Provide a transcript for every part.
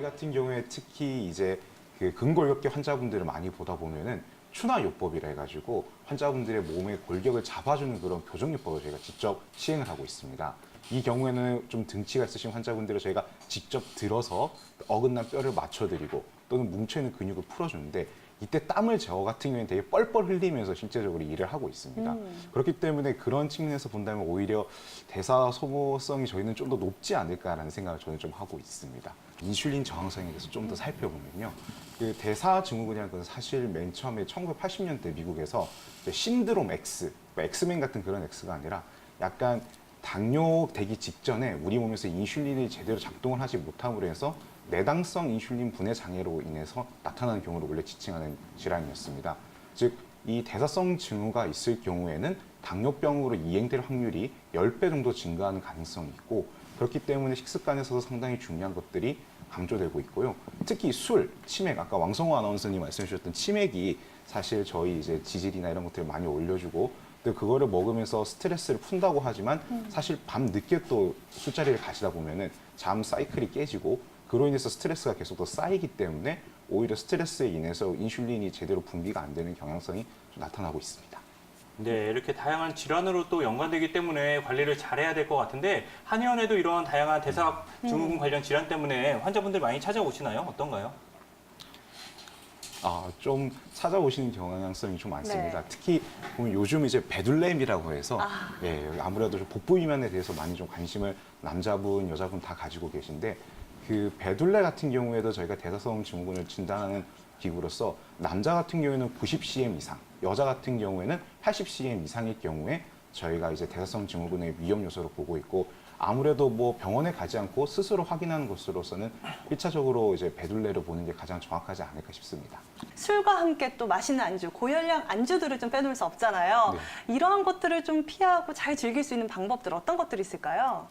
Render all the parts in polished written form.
같은 경우에 특히 이제 그 근골격계 환자분들을 많이 보다 보면은 추나요법이라 해가지고 환자분들의 몸의 골격을 잡아주는 그런 교정요법을 저희가 직접 시행을 하고 있습니다. 이 경우에는 좀 등치가 있으신 환자분들을 저희가 직접 들어서 어긋난 뼈를 맞춰드리고 또는 뭉쳐있는 근육을 풀어주는데 이때 땀을 저 같은 경우에는 되게 뻘뻘 흘리면서 실제적으로 일을 하고 있습니다. 그렇기 때문에 그런 측면에서 본다면 오히려 대사 소모성이 저희는 좀 더 높지 않을까라는 생각을 저는 좀 하고 있습니다. 인슐린 저항성에 대해서 좀 더 살펴보면요. 그 대사 증후군이라는 건 사실 맨 처음에 1980년대 미국에서 신드롬 X, 엑스맨 같은 그런 X가 아니라 약간 당뇨 되기 직전에 우리 몸에서 인슐린이 제대로 작동을 하지 못함으로 해서 내당성 인슐린 분해 장애로 인해서 나타나는 경우를 원래 지칭하는 질환이었습니다. 즉, 이 대사성 증후가 있을 경우에는 당뇨병으로 이행될 확률이 10배 정도 증가하는 가능성이 있고 그렇기 때문에 식습관에서도 상당히 중요한 것들이 강조되고 있고요. 특히 술, 치맥, 아까 왕성호 아나운서님 말씀해 주셨던 치맥이 사실 저희 이제 지질이나 이런 것들을 많이 올려주고 또 그거를 먹으면서 스트레스를 푼다고 하지만 사실 밤 늦게 또 술자리를 가시다 보면은 잠 사이클이 깨지고 그로 인해서 스트레스가 계속 더 쌓이기 때문에 오히려 스트레스에 인해서 인슐린이 제대로 분비가 안 되는 경향성이 좀 나타나고 있습니다. 네, 이렇게 다양한 질환으로 또 연관되기 때문에 관리를 잘해야 될 것 같은데 한의원에도 이런 다양한 대사 증후군 관련 질환 때문에 환자분들 많이 찾아오시나요? 어떤가요? 좀 찾아오시는 경향성이 좀 많습니다. 네. 특히 보면 요즘 이제 베둘렘이라고 해서 예, 아무래도 좀 복부 비만에 대해서 많이 좀 관심을 남자분, 여자분 다 가지고 계신데 그 베둘레 같은 경우에도 저희가 대사성 증후군을 진단하는 기구로서 남자 같은 경우에는 90cm 이상, 여자 같은 경우에는 80cm 이상일 경우에 저희가 이제 대사성 증후군의 위험 요소로 보고 있고 아무래도 뭐 병원에 가지 않고 스스로 확인하는 것으로서는 1차적으로 이제 베둘레를 보는 게 가장 정확하지 않을까 싶습니다. 술과 함께 또 맛있는 안주, 고열량 안주들을 좀 빼놓을 수 없잖아요. 이러한 것들을 좀 피하고 잘 즐길 수 있는 방법들 어떤 것들이 있을까요?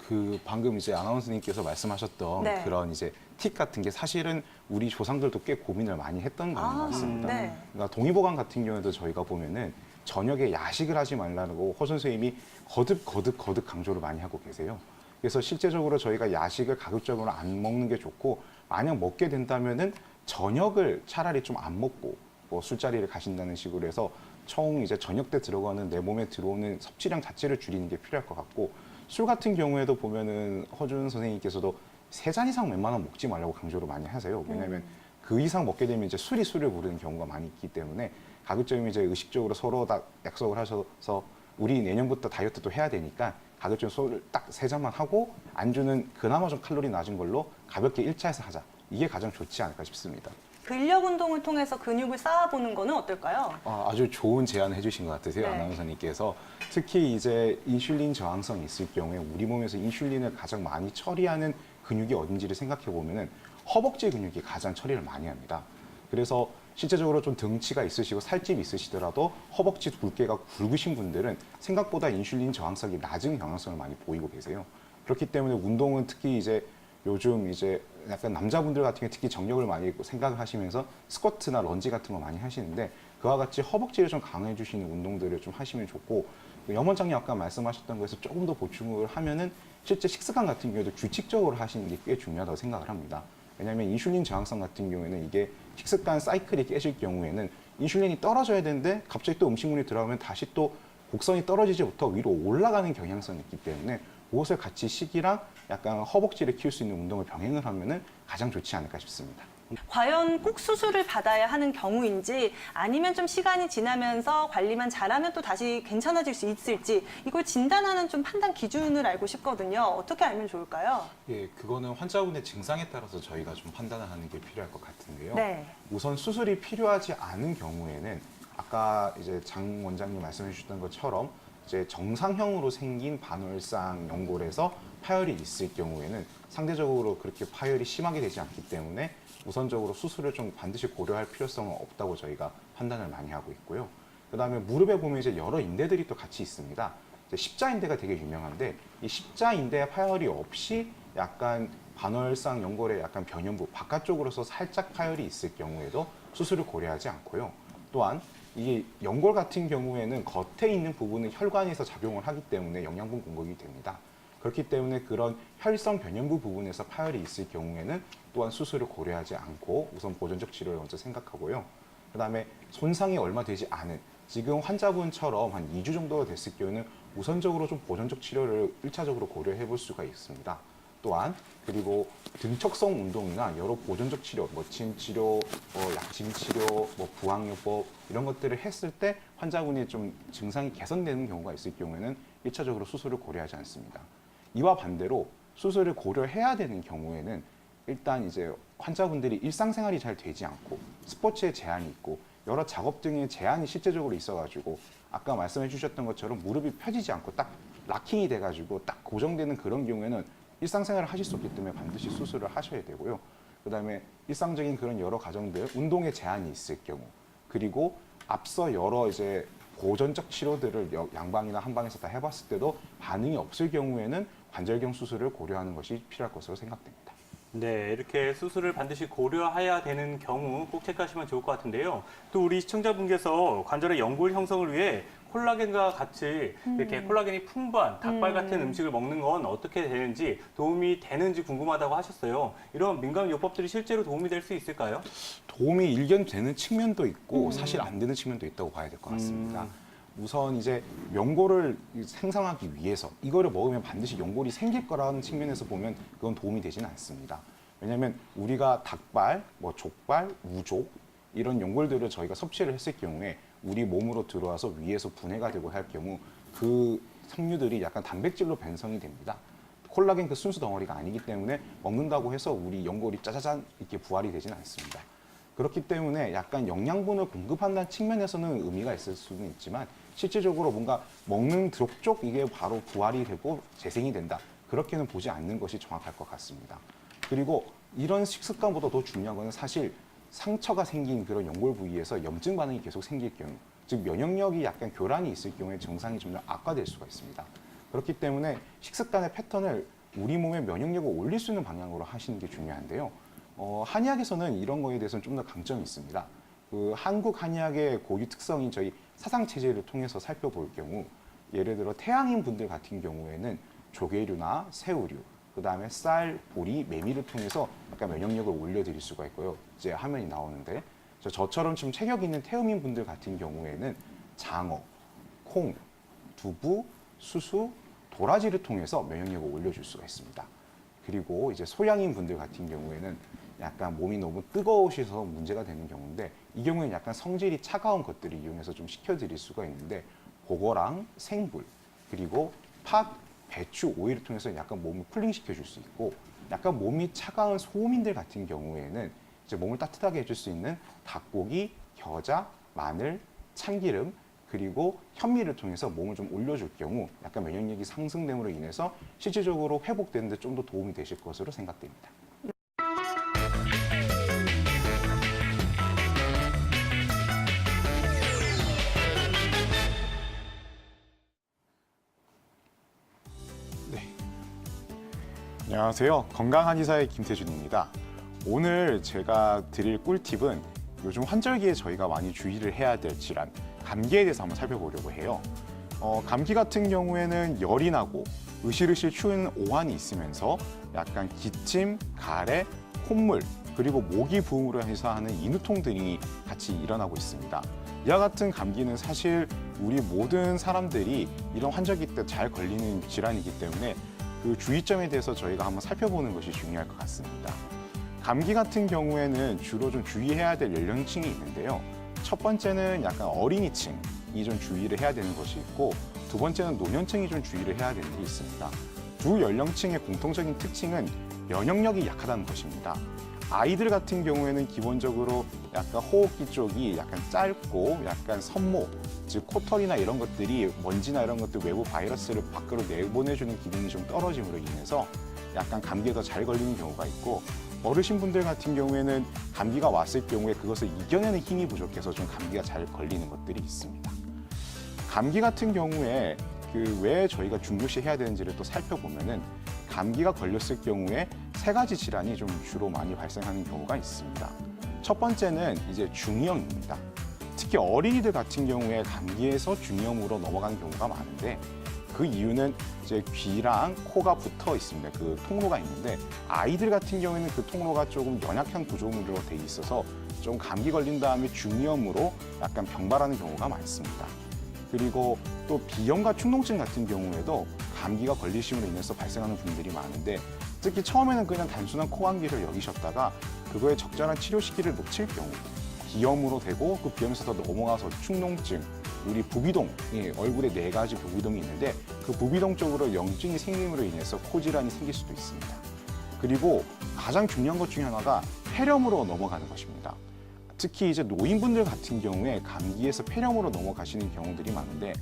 그 방금 이제 아나운서님께서 말씀하셨던 네. 그런 이제 팁 같은 게 사실은 우리 조상들도 꽤 고민을 많이 했던 거는 것 같습니다. 네. 그러니까 동의보감 같은 경우에도 저희가 보면은 저녁에 야식을 하지 말라고 허 선생님이 거듭 강조를 많이 하고 계세요. 그래서 실제적으로 저희가 야식을 가급적으로 안 먹는 게 좋고 만약 먹게 된다면은 저녁을 차라리 좀 안 먹고 뭐 술자리를 가신다는 식으로 해서 총 이제 저녁 때 들어가는 내 몸에 들어오는 섭취량 자체를 줄이는 게 필요할 것 같고 술 같은 경우에도 보면은 허준 선생님께서도 3잔 이상 웬만하면 먹지 말라고 강조를 많이 하세요. 왜냐하면 그 이상 먹게 되면 이제 술이 술을 부르는 경우가 많이 있기 때문에 가급적이면 이제 의식적으로 서로 다 약속을 하셔서 우리 내년부터 다이어트도 해야 되니까 가급적 술을 딱 3잔만 하고 안주는 그나마 좀 칼로리 낮은 걸로 가볍게 1차에서 하자. 이게 가장 좋지 않을까 싶습니다. 근력 운동을 통해서 근육을 쌓아보는 거는 어떨까요? 아주 좋은 제안을 해주신 것 같으세요, 네. 아나운서님께서. 특히 이제 인슐린 저항성이 있을 경우에 우리 몸에서 인슐린을 가장 많이 처리하는 근육이 어딘지를 생각해 보면은 허벅지 근육이 가장 처리를 많이 합니다. 그래서 실제적으로 좀 등치가 있으시고 살집이 있으시더라도 허벅지 굵게가 굵으신 분들은 생각보다 인슐린 저항성이 낮은 경향성을 많이 보이고 계세요. 그렇기 때문에 운동은 특히 이제 요즘 이제 약간 남자분들 같은 경우 특히 정력을 많이 생각을 하시면서 스쿼트나 런지 같은 거 많이 하시는데 그와 같이 허벅지를 좀 강화해 주시는 운동들을 좀 하시면 좋고 염 원장님 아까 말씀하셨던 거에서 조금 더 보충을 하면은 실제 식습관 같은 경우에도 규칙적으로 하시는 게 꽤 중요하다고 생각을 합니다. 왜냐하면 인슐린 저항성 같은 경우에는 이게 식습관 사이클이 깨질 경우에는 인슐린이 떨어져야 되는데 갑자기 또 음식물이 들어가면 다시 또 곡선이 떨어지지부터 위로 올라가는 경향성이 있기 때문에 그것을 같이 식이랑 약간 허벅지를 키울 수 있는 운동을 병행을 하면은 가장 좋지 않을까 싶습니다. 과연 꼭 수술을 받아야 하는 경우인지 아니면 좀 시간이 지나면서 관리만 잘하면 또 다시 괜찮아질 수 있을지 이걸 진단하는 좀 판단 기준을 알고 싶거든요. 어떻게 알면 좋을까요? 예, 그거는 환자분의 증상에 따라서 저희가 좀 판단을 하는 게 필요할 것 같은데요. 네. 우선 수술이 필요하지 않은 경우에는 아까 이제 장 원장님 말씀해 주셨던 것처럼 이제 정상형으로 생긴 반월상 연골에서 파열이 있을 경우에는 상대적으로 그렇게 파열이 심하게 되지 않기 때문에 우선적으로 수술을 좀 반드시 고려할 필요성은 없다고 저희가 판단을 많이 하고 있고요. 그다음에 무릎에 보면 이제 여러 인대들이 또 같이 있습니다. 이제 십자인대가 되게 유명한데 이 십자인대 파열이 없이 약간 반월상 연골의 약간 변연부 바깥쪽으로서 살짝 파열이 있을 경우에도 수술을 고려하지 않고요. 또한 이게 연골 같은 경우에는 겉에 있는 부분은 혈관에서 작용을 하기 때문에 영양분 공급이 됩니다. 그렇기 때문에 그런 혈성 변형부 부분에서 파열이 있을 경우에는 또한 수술을 고려하지 않고 우선 보존적 치료를 먼저 생각하고요. 그다음에 손상이 얼마 되지 않은 지금 환자분처럼 한 2주 정도 됐을 경우에는 우선적으로 좀 보존적 치료를 1차적으로 고려해 볼 수가 있습니다. 또한 그리고 등척성 운동이나 여러 보존적 치료, 침 치료, 약침 치료, 부항요법 이런 것들을 했을 때 환자분이 좀 증상이 개선되는 경우가 있을 경우에는 1차적으로 수술을 고려하지 않습니다. 이와 반대로 수술을 고려해야 되는 경우에는 일단 이제 환자분들이 일상생활이 잘 되지 않고 스포츠에 제한이 있고 여러 작업 등의 제한이 실제적으로 있어가지고 아까 말씀해 주셨던 것처럼 무릎이 펴지지 않고 딱 락킹이 돼가지고 딱 고정되는 그런 경우에는 일상생활을 하실 수 없기 때문에 반드시 수술을 하셔야 되고요. 그다음에 일상적인 그런 여러 과정들, 운동에 제한이 있을 경우, 그리고 앞서 여러 이제 보존적 치료들을 양방이나 한방에서 다 해봤을 때도 반응이 없을 경우에는 관절경 수술을 고려하는 것이 필요할 것으로 생각됩니다. 네, 이렇게 수술을 반드시 고려해야 되는 경우 꼭 체크하시면 좋을 것 같은데요. 또 우리 시청자분께서 관절의 연골 형성을 위해 콜라겐과 같이 이렇게 콜라겐이 풍부한 닭발 같은 음식을 먹는 건 어떻게 되는지 도움이 되는지 궁금하다고 하셨어요. 이런 민감 요법들이 실제로 도움이 될 수 있을까요? 도움이 일견되는 측면도 있고 사실 안 되는 측면도 있다고 봐야 될 것 같습니다. 우선 이제 연골을 생성하기 위해서 이거를 먹으면 반드시 연골이 생길 거라는 측면에서 보면 그건 도움이 되지는 않습니다. 왜냐하면 우리가 닭발, 족발, 우족 이런 연골들을 저희가 섭취를 했을 경우에 우리 몸으로 들어와서 위에서 분해가 되고 할 경우 그 섬유들이 약간 단백질로 변성이 됩니다. 콜라겐 그 순수 덩어리가 아니기 때문에 먹는다고 해서 우리 연골이 짜자잔 이렇게 부활이 되지는 않습니다. 그렇기 때문에 약간 영양분을 공급한다는 측면에서는 의미가 있을 수는 있지만 실질적으로 뭔가 먹는 족족 이게 바로 부활이 되고 재생이 된다. 그렇게는 보지 않는 것이 정확할 것 같습니다. 그리고 이런 식습관보다 더 중요한 것은 사실 상처가 생긴 그런 연골 부위에서 염증 반응이 계속 생길 경우, 즉 면역력이 약간 교란이 있을 경우에 증상이 좀 더 악화될 수가 있습니다. 그렇기 때문에 식습관의 패턴을 우리 몸의 면역력을 올릴 수 있는 방향으로 하시는 게 중요한데요. 한의학에서는 이런 거에 대해서는 좀 더 강점이 있습니다. 그 한국 한의학의 고유 특성인 저희 사상 체제를 통해서 살펴볼 경우, 예를 들어 태양인 분들 같은 경우에는 조개류나 새우류, 그 다음에 쌀, 보리, 메밀을 통해서 약간 면역력을 올려드릴 수가 있고요. 이제 화면이 나오는데 저처럼 좀 체격 있는 태음인 분들 같은 경우에는 장어, 콩, 두부, 수수, 도라지를 통해서 면역력을 올려줄 수가 있습니다. 그리고 이제 소양인 분들 같은 경우에는 약간 몸이 너무 뜨거우셔서 문제가 되는 경우인데 이 경우에는 약간 성질이 차가운 것들을 이용해서 좀 식혀드릴 수가 있는데 그거랑 생불 그리고 팥, 배추, 오일을 통해서 약간 몸을 쿨링시켜 줄 수 있고 약간 몸이 차가운 소민들 같은 경우에는 이제 몸을 따뜻하게 해줄 수 있는 닭고기, 겨자, 마늘, 참기름 그리고 현미를 통해서 몸을 좀 올려줄 경우 약간 면역력이 상승됨으로 인해서 실질적으로 회복되는 데 좀 더 도움이 되실 것으로 생각됩니다. 안녕하세요. 건강한의사의 김태준입니다. 오늘 제가 드릴 꿀팁은 요즘 환절기에 저희가 많이 주의를 해야 될 질환, 감기에 대해서 한번 살펴보려고 해요. 감기 같은 경우에는 열이 나고 으실으실 추운 오한이 있으면서 약간 기침, 가래, 콧물, 그리고 모기 부음으로 해서 하는 인후통들이 같이 일어나고 있습니다. 이와 같은 감기는 사실 우리 모든 사람들이 이런 환절기 때 잘 걸리는 질환이기 때문에 그 주의점에 대해서 저희가 한번 살펴보는 것이 중요할 것 같습니다. 감기 같은 경우에는 주로 좀 주의해야 될 연령층이 있는데요. 첫 번째는 약간 어린이층이 좀 주의를 해야 되는 것이 있고 두 번째는 노년층이 좀 주의를 해야 되는 게 있습니다. 두 연령층의 공통적인 특징은 면역력이 약하다는 것입니다. 아이들 같은 경우에는 기본적으로 약간 호흡기 쪽이 약간 짧고 약간 섬모, 즉 코털이나 이런 것들이 먼지나 이런 것들 외부 바이러스를 밖으로 내보내주는 기능이 좀 떨어짐으로 인해서 약간 감기에 더 잘 걸리는 경우가 있고 어르신분들 같은 경우에는 감기가 왔을 경우에 그것을 이겨내는 힘이 부족해서 좀 감기가 잘 걸리는 것들이 있습니다. 감기 같은 경우에 왜 저희가 중요시 해야 되는지를 또 살펴보면은 감기가 걸렸을 경우에 세 가지 질환이 좀 주로 많이 발생하는 경우가 있습니다. 첫 번째는 이제 중이염입니다. 특히 어린이들 같은 경우에 감기에서 중이염으로 넘어가는 경우가 많은데 그 이유는 이제 귀랑 코가 붙어 있습니다. 그 통로가 있는데 아이들 같은 경우에는 그 통로가 조금 연약한 구조물로 돼 있어서 좀 감기 걸린 다음에 중이염으로 약간 병발하는 경우가 많습니다. 그리고 또 비염과 축농증 같은 경우에도 감기가 걸리심으로 인해서 발생하는 분들이 많은데 특히 처음에는 그냥 단순한 코감기를 여기셨다가 그거에 적절한 치료 시기를 놓칠 경우 비염으로 되고 그 비염에서 더 넘어가서 축농증, 우리 부비동, 얼굴에 4가지 부비동이 있는데 그 부비동 쪽으로 염증이 생김으로 인해서 코질환이 생길 수도 있습니다. 그리고 가장 중요한 것 중에 하나가 폐렴으로 넘어가는 것입니다. 특히 이제 노인분들 같은 경우에 감기에서 폐렴으로 넘어가시는 경우들이 많은데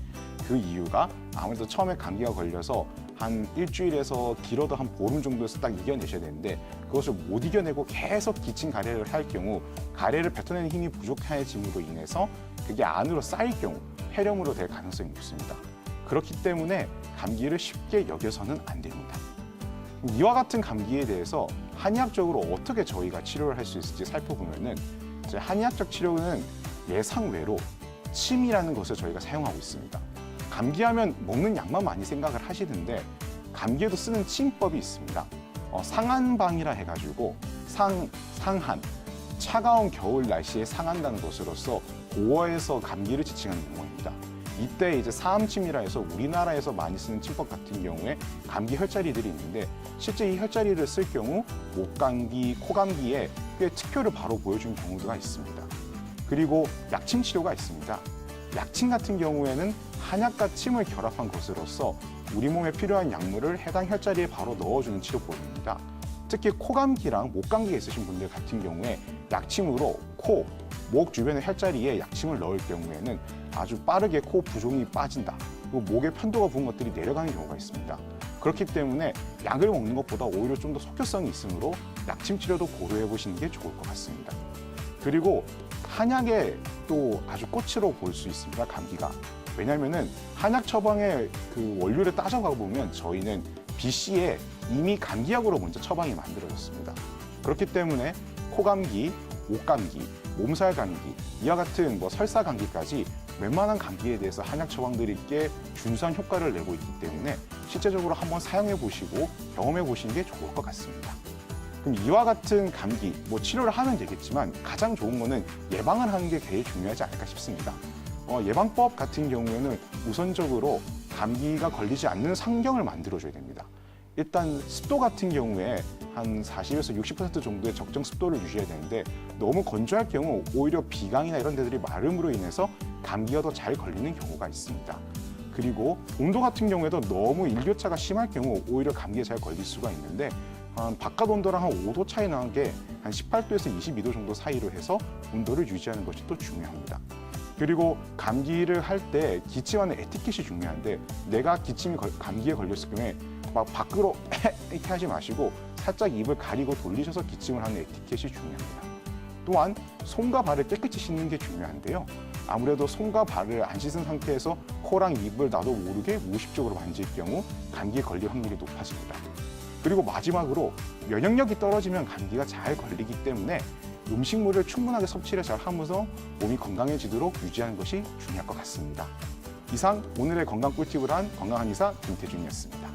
그 이유가 아무래도 처음에 감기가 걸려서 한 일주일에서 길어도 한 보름 정도에서 딱 이겨내셔야 되는데 그것을 못 이겨내고 계속 기침 가래를 할 경우 가래를 뱉어내는 힘이 부족해짐으로 인해서 그게 안으로 쌓일 경우 폐렴으로 될 가능성이 높습니다. 그렇기 때문에 감기를 쉽게 여겨서는 안 됩니다. 이와 같은 감기에 대해서 한의학적으로 어떻게 저희가 치료를 할 수 있을지 살펴보면은 이제 한의학적 치료는 예상외로 침이라는 것을 저희가 사용하고 있습니다. 감기하면 먹는 약만 많이 생각을 하시는데 감기에도 쓰는 침법이 있습니다. 상한방이라 해가지고 상한, 차가운 겨울 날씨에 상한다는 것으로서 고어에서 감기를 지칭하는 용어입니다. 이때 이제 사암침이라 해서 우리나라에서 많이 쓰는 침법 같은 경우에 감기 혈자리들이 있는데 실제 이 혈자리를 쓸 경우 목감기, 코감기에 꽤 특효를 바로 보여주는 경우가 있습니다. 그리고 약침 치료가 있습니다. 약침 같은 경우에는 한약과 침을 결합한 것으로서 우리 몸에 필요한 약물을 해당 혈자리에 바로 넣어주는 치료법입니다. 특히 코감기랑 목감기가 있으신 분들 같은 경우에 약침으로 코, 목 주변의 혈자리에 약침을 넣을 경우에는 아주 빠르게 코 부종이 빠진다. 그리고 목에 편도가 부은 것들이 내려가는 경우가 있습니다. 그렇기 때문에 약을 먹는 것보다 오히려 좀 더 속효성이 있으므로 약침 치료도 고려해 보시는 게 좋을 것 같습니다. 그리고 한약의 또 아주 꽃으로 볼 수 있습니다. 감기가. 왜냐하면은 한약 처방의 그 원료를 따져가 보면 저희는 BC에 이미 감기약으로 먼저 처방이 만들어졌습니다. 그렇기 때문에 코감기, 목감기, 몸살 감기, 이와 같은 설사 감기까지 웬만한 감기에 대해서 한약 처방들이 꽤 준수한 효과를 내고 있기 때문에 실제적으로 한번 사용해 보시고 경험해 보시는 게 좋을 것 같습니다. 그럼 이와 같은 감기, 치료를 하면 되겠지만 가장 좋은 거는 예방을 하는 게 제일 중요하지 않을까 싶습니다. 예방법 같은 경우에는 우선적으로 감기가 걸리지 않는 환경을 만들어줘야 됩니다. 일단 습도 같은 경우에 한 40에서 60% 정도의 적정 습도를 유지해야 되는데 너무 건조할 경우 오히려 비강이나 이런 데들이 마름으로 인해서 감기가 더 잘 걸리는 경우가 있습니다. 그리고 온도 같은 경우에도 너무 일교차가 심할 경우 오히려 감기에 잘 걸릴 수가 있는데 바깥 온도랑 한 5도 차이 나는 게 한 18도에서 22도 정도 사이로 해서 온도를 유지하는 것이 또 중요합니다. 그리고 감기를 할 때 기침하는 에티켓이 중요한데 내가 감기에 걸렸을 경우에 막 밖으로 이렇게 하지 마시고 살짝 입을 가리고 돌리셔서 기침을 하는 에티켓이 중요합니다. 또한 손과 발을 깨끗이 씻는 게 중요한데요. 아무래도 손과 발을 안 씻은 상태에서 코랑 입을 나도 모르게 무의식적으로 만질 경우 감기에 걸릴 확률이 높아집니다. 그리고 마지막으로 면역력이 떨어지면 감기가 잘 걸리기 때문에 음식물을 충분하게 섭취를 잘 하면서 몸이 건강해지도록 유지하는 것이 중요할 것 같습니다. 이상 오늘의 건강 꿀팁을 한 건강한 의사 김태준이었습니다.